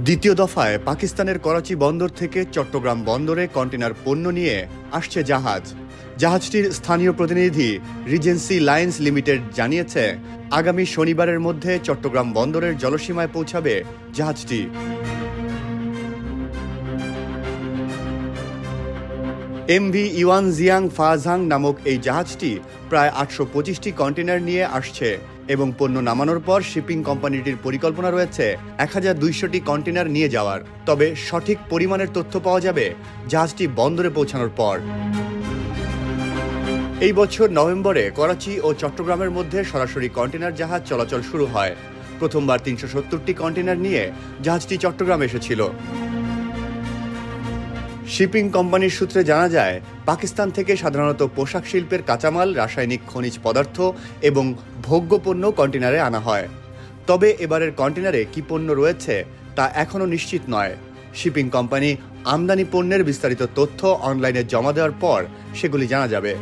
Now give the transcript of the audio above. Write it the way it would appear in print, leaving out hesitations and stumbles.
দ্বিতীয় দফায় পাকিস্তানের করাচি বন্দর থেকে চট্টগ্রাম বন্দরে কন্টেনার পণ্য নিয়ে আসছে জাহাজটির স্থানীয় প্রতিনিধি রিজেন্সি লাইন্স লিমিটেড জানিয়েছে, আগামী শনিবারের মধ্যে চট্টগ্রাম বন্দরের জলসীমায় পৌঁছাবে জাহাজটি। এমভি ইওয়ান জিয়াং ফাজাং নামক এই জাহাজটি প্রায় ৮২৫টি কন্টেনার নিয়ে আসছে এবং পণ্য নামানোর পর শিপিং কোম্পানিটির পরিকল্পনা রয়েছে ১২০০টি কন্টেনার নিয়ে যাওয়ার। তবে সঠিক পরিমাণের তথ্য পাওয়া যাবে জাহাজটি বন্দরে পৌঁছানোর পর। এই বছর নভেম্বরে করাচি ও চট্টগ্রামের মধ্যে সরাসরি কন্টেনার জাহাজ চলাচল শুরু হয়। প্রথমবার ৩৭০টি কন্টেনার নিয়ে জাহাজটি চট্টগ্রামে এসেছিল। শিপিং কোম্পানির সূত্রে জানা যায়, পাকিস্তান থেকে সাধারণত পোশাক শিল্পের কাঁচামাল, রাসায়নিক খনিজ পদার্থ এবং ভোগ্য পণ্য কন্টেনারে আনা হয়। তবে এবারের কন্টেনারে কী পণ্য রয়েছে তা এখনও নিশ্চিত নয়। শিপিং কোম্পানি আমদানি পণ্যের বিস্তারিত তথ্য অনলাইনে জমা দেওয়ার পর সেগুলি জানা যাবে।